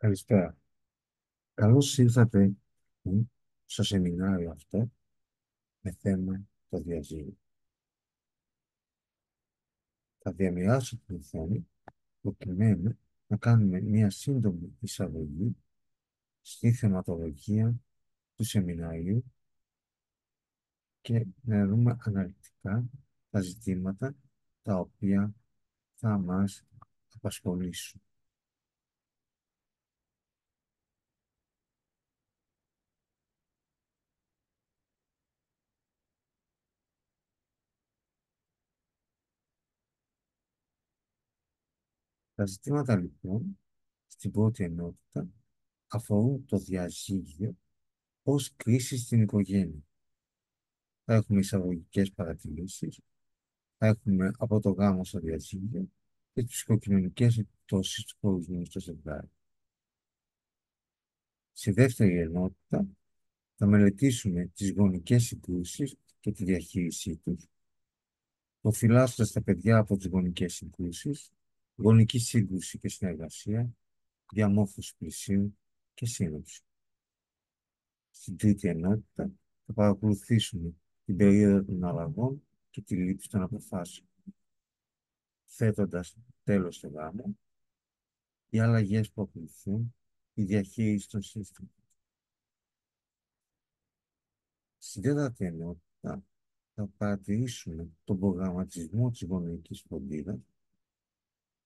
Καλησπέρα. Καλώς ήρθατε στο σεμινάριο αυτό με θέμα το διαζύγιο. Θα διαμοιράσω την οθόνη προκειμένου να κάνουμε μια σύντομη εισαγωγή στη θεματολογία του σεμινάριου και να δούμε αναλυτικά τα ζητήματα τα οποία θα μας απασχολήσουν. Τα ζητήματα λοιπόν στην πρώτη ενότητα αφορούν το διαζύγιο ως κρίση στην οικογένεια. Θα έχουμε εισαγωγικές παρατηρήσεις, θα έχουμε από το γάμο στο διαζύγιο και τις οικοκοινωνικές επιπτώσεις του χωρισμού στο ζευγάρι. Στη δεύτερη ενότητα θα μελετήσουμε τις γονικές συγκρούσεις και τη διαχείρισή τους, προφυλάσσοντας τα παιδιά από τις γονικές συγκρούσεις, γονική σύγκρουση και συνεργασία, διαμόρφωση πλησίων και σύνοψη. Στην τρίτη ενότητα θα παρακολουθήσουμε την περίοδο των αλλαγών και τη λήψη των αποφάσεων, θέτοντας τέλος στο γάμο, οι αλλαγές που ακολουθούν, η διαχείριση των σύστημα. Στην τέταρτη ενότητα θα παρατηρήσουμε τον προγραμματισμό της γονεϊκής φροντίδας,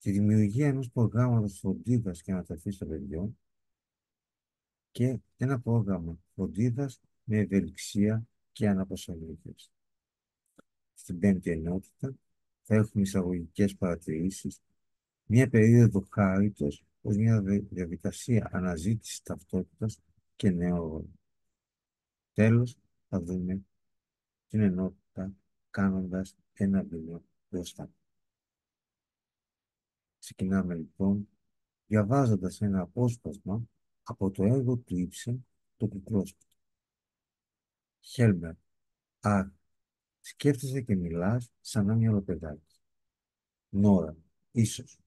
τη δημιουργία ενός προγράμματος φροντίδας και ανατροφής των παιδιών και ένα πρόγραμμα φροντίδας με ευελιξία και αναπροσαρμογές. Στην πέμπτη ενότητα θα έχουμε εισαγωγικές παρατηρήσεις, μια περίοδο χάριτος ως μια διαδικασία αναζήτησης ταυτότητας και νέων ρόλων. Τέλος, θα δούμε την ενότητα κάνοντας ένα βήμα μπροστά. Ξεκινάμε λοιπόν διαβάζοντας ένα απόσπασμα από το έργο του Ήψεν, το κουκλόσπιτο. Χέλμερ, σκέφτεσαι και μιλάς σαν άμυαλο παιδάκι. Νόρα, ίσως,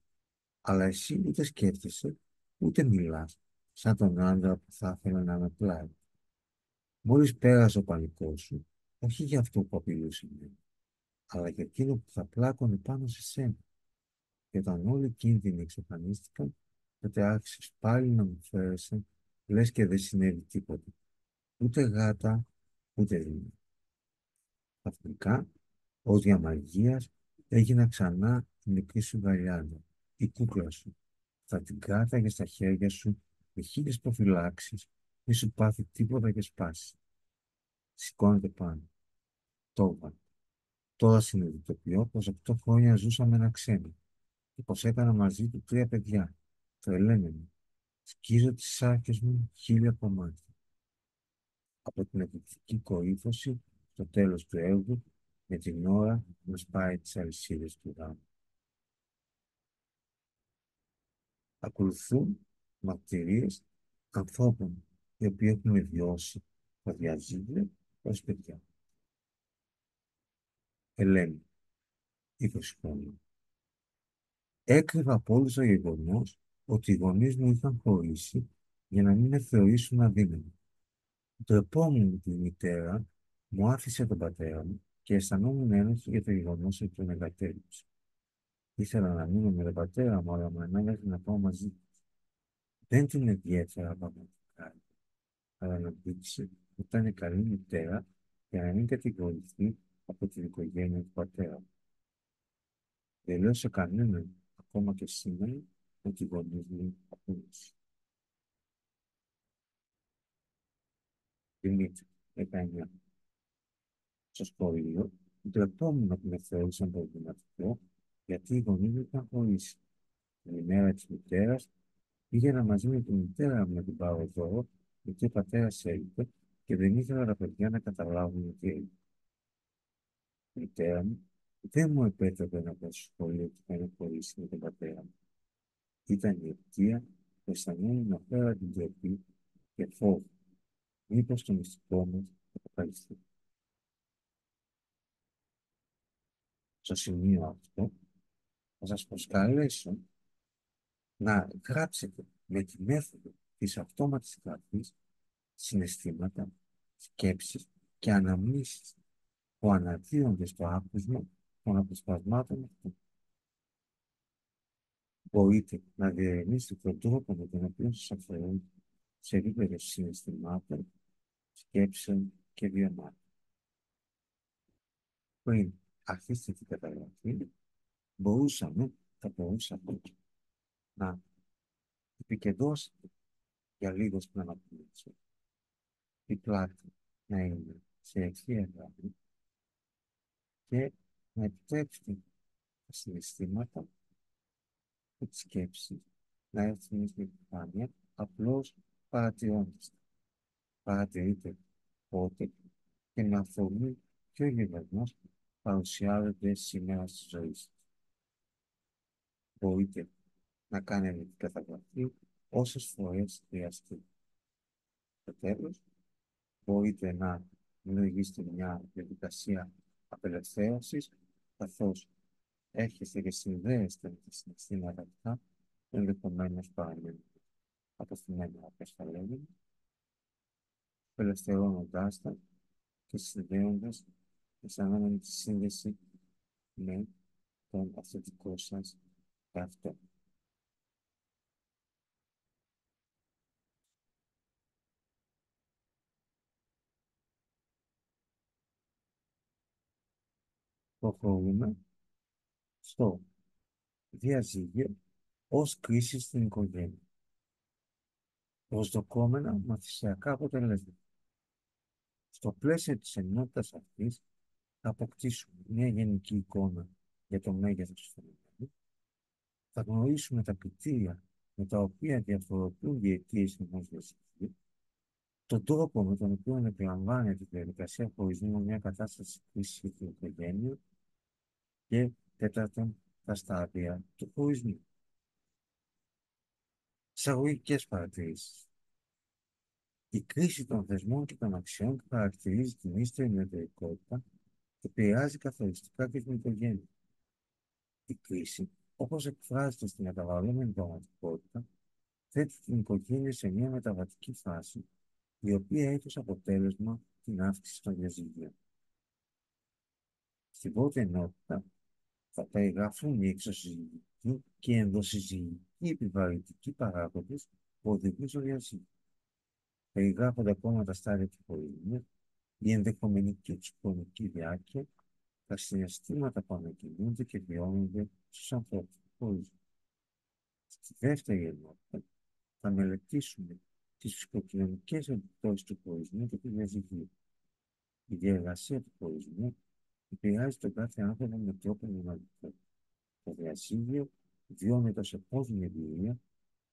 αλλά εσύ ούτε σκέφτεσαι, ούτε μιλάς σαν τον άντρα που θα ήθελα να με πλάι. Μόλις πέρασε ο πανικός σου, όχι για αυτό που απειλούσε εμένα, αλλά για εκείνο που θα πλάκωνε πάνω σε σένα. Και όταν όλοι οι κίνδυνοι εξαφανίστηκαν, τότε άρχισες πάλι να μου φέρεσαι, λες και δεν συνέβη τίποτα. Ούτε γάτα, ούτε ρήμα. Ξαφνικά, ως για μαγείας, έγινα ξανά η μικρή σου γαλιάδα, η κούκλα σου. Θα την κράταγες στα χέρια σου με 1000 προφυλάξεις, μη σου πάθει τίποτα και σπάσει. Σηκώνεται πάνω. Το Τώρα συνειδητοποιώ πως 8 χρόνια ζούσα με ένα ξένο και πως έκανα μαζί του 3 παιδιά. Τρελαίνε με. Σκίζω τις σάρκες μου 1000 κομμάτια. Από την εκπληκτική κορύφωση στο τέλος του έργου, με την ώρα να σπάει τις αλυσίδες του γάμου. Ακολουθούν μαρτυρίες ανθρώπων οι οποίοι έχουν βιώσει το διαζύγιο ως παιδιά. Ελένη, 20 χρόνια. Έκρυβα από όλους το γεγονός ότι οι γονείς μου είχαν χωρίσει για να μην με θεωρήσουν αδύναμη. Το επόμενο τη μητέρα μου άφησε τον πατέρα μου και αισθανόμουν ένοχη για το γεγονός ότι τον εγκατέλειψε. Ήθελα να μείνω με τον πατέρα μου, αλλά με ανάγκασε να πάω μαζί του. Δεν την ενδιέφερα πραγματικά, αλλά να δείξει ότι ήταν καλή μητέρα για να μην κατηγορηθεί από την οικογένεια του πατέρα μου. Δεν λέω σε κανέναν, ακόμα και σήμερα, ότι οι γονείς μου απόλυσε. Δημήτρη, 19. Στο σχολείο, ντρεπόμουν που με θεώρησαν προβληματικό, γιατί οι γονείς μου είχαν χωρίσει. Την ημέρα της μητέρας, πήγαινα μαζί με τη μητέρα μου να την πάρω δώρο, γιατί ο πατέρας έλειπε και δεν ήθελα τα παιδιά να καταλάβουν τι έλειπε. Η μητέρα μου δεν μου επέτρεπε να πάω στο σχολείο και να χωρίσει με τον πατέρα μου. Ήταν η αιτία που αισθανόμουν πέρα την τροπή και φόβο. Μήπως το μυστικό μας αποκαλυφθεί. Στο σημείο αυτό, θα σας προσκαλέσω να γράψετε Με τη μέθοδο της αυτόματης γραφής, συναισθήματα, σκέψεις και αναμνήσεις που αναδύονται στο άκουσμα των αποσπασμάτων αυτών. Μπορείτε να διερευνήσετε τον τρόπο με τον οποίο σας αφορούν σε επίπεδο συναισθημάτων, σκέψεων και βιωμάτων. Πριν αρχίσετε την καταγραφή, θα μπορούσαμε να επικεντρώσετε για λίγο στην αναπτύξη. Η πλάτη να είναι σε ευθεία γραμμή και να επιτρέψετε τα συναισθήματα και τις σκέψεις να έρθουν στην επιφάνεια απλώς παρατηρώντας τα. Παρατηρείτε πότε και με αφορμή ποιο γεγονός παρουσιάζονται σήμερα στη ζωή σας. Μπορείτε να κάνετε την καταγραφή όσες φορές χρειαστεί. Στο τέλος, μπορείτε να δημιουργήσετε μια διαδικασία απελευθέρωσης, καθώς έρχεστε και συνδέεστε με τα συναισθήματα αυτά, ενδεχομένως παραμένουν αποθυμένα όπως τα λέγαμε, απελευθερώνοντάς τα και συνδέοντας αισθανόμενη τη σύνδεση με τον αυθεντικό σας εαυτό. Προχωρούμε στο διαζύγιο ως κρίση στην οικογένεια. Προσδοκόμενα μαθησιακά αποτελέσματα. Στο πλαίσιο της ενότητας αυτής, θα αποκτήσουμε μια γενική εικόνα για το μέγεθος του φαινομένου, θα γνωρίσουμε τα κριτήρια με τα οποία διαφοροποιούν οι αιτίες ενός διαζυγίου, τον τρόπο με τον οποίο επιλαμβάνεται η διαδικασία χωρισμού μια κατάσταση κρίσης για την οικογένεια και τέταρτον, τα στάδια του χωρισμού. Εισαγωγικές παρατηρήσεις. Η κρίση των θεσμών και των αξιών που χαρακτηρίζει την ύστερη νεωτερικότητα επηρεάζει καθοριστικά και την οικογένεια. Η κρίση, όπως εκφράζεται στην μεταβαλλόμενη πραγματικότητα, θέτει την οικογένεια σε μια μεταβατική φάση, η οποία έχει ως αποτέλεσμα την αύξηση των διαζυγίων. Στην πρώτη ενότητα θα περιγραφούν οι εξωσυζυγικοί και ενδοσυζυγικοί επιβαρυντικοί παράγοντες που οδηγούν στο διαζύγιο. Περιγράφονται ακόμα τα στάδια του χωρισμού, η ενδεχομενική του χρονική διάρκεια, τα συναισθήματα που ανακοινούνται και βιώνονται στους ανθρώπους του χωρισμού. Στη δεύτερη ενότητα θα μελετήσουμε τις ψυχοκοινωνικές επιπτώσεις του χωρισμού και του διαζυγίου. Η διεργασία του χωρισμού επηρεάζει τον κάθε άνθρωπο με τρόπο μοναδικό. Το διαζύγιο βιώνεται ως επώδυνη εμπειρία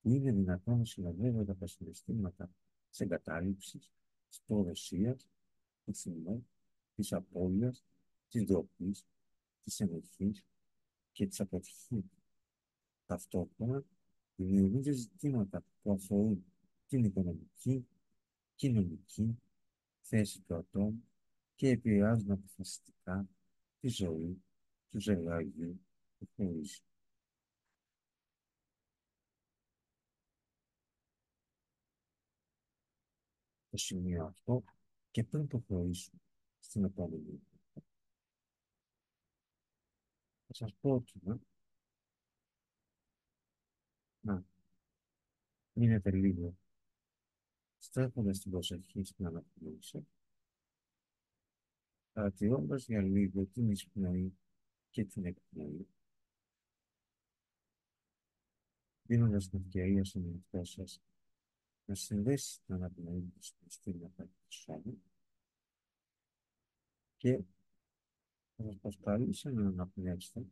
που είναι δυνατόν να συνοδεύονται από συναισθήματα της εγκατάλειψης, της προδοσίας, της θυμού, της απώλειας, της ντροπής, της ενοχής και της αποτυχίας. Ταυτόχρονα δημιουργούνται ζητήματα που αφορούν την οικονομική, κοινωνική θέση του ατόμου και επηρεάζουν αποφασιστικά τη ζωή του ζευγαριού του χωρισμού. Το σημείο αυτό και πριν προχωρήσουμε στην επόμενη, θα σας πρότεινα να μείνετε λίγο στρέφοντας την προσοχή στην αναπνοήση, παρατηρώντας για λίγο την εισπνοή και την εκπνοή, δίνοντας την ευκαιρία στον εαυτό σας να συνδέσει την αναπνοή του συναισθήματα του σώμα και θα σας προσκαλούσε να αναπνεύσετε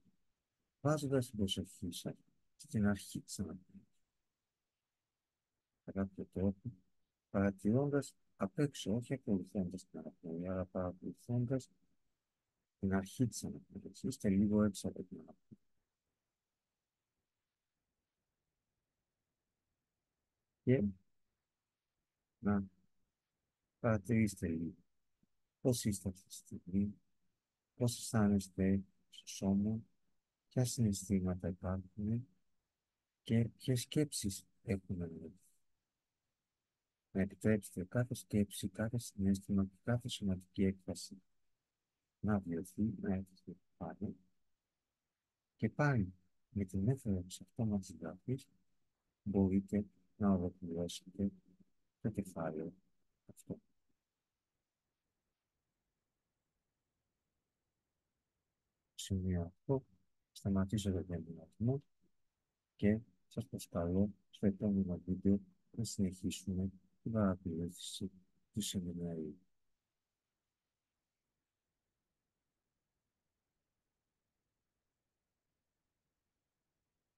βάζοντας την προσοχή σας στην αρχή της αναπνοής. Κατά κάποιο τρόπο, παρατηρώντας απ' έξω, όχι ακολουθώντας την αναπνοή, αλλά παρακολουθώντας την αρχή της αναπνοής. Είστε λίγο έξω από την αναπνοή. Και να παρατηρήσετε λίγο πώς είστε αυτή τη στιγμή, πώς αισθάνεστε στο σώμα, ποια συναισθήματα υπάρχουν και ποιες σκέψεις έχουν εννοηθεί. Να επιτρέψετε κάθε σκέψη, κάθε συναίσθημα και κάθε σωματική έκφραση να βιωθεί, να έρθει πάλι και πάλι με τη μέθοδο της αυτόματης γραφής μπορείτε να ολοκληρώσετε το κεφάλαιο αυτό. Στο σημείο αυτό σταματήσω το διαδικασμό και σας προσκαλώ στο επόμενο βίντεο να συνεχίσουμε την παρακολούθηση του σεμιναρίου.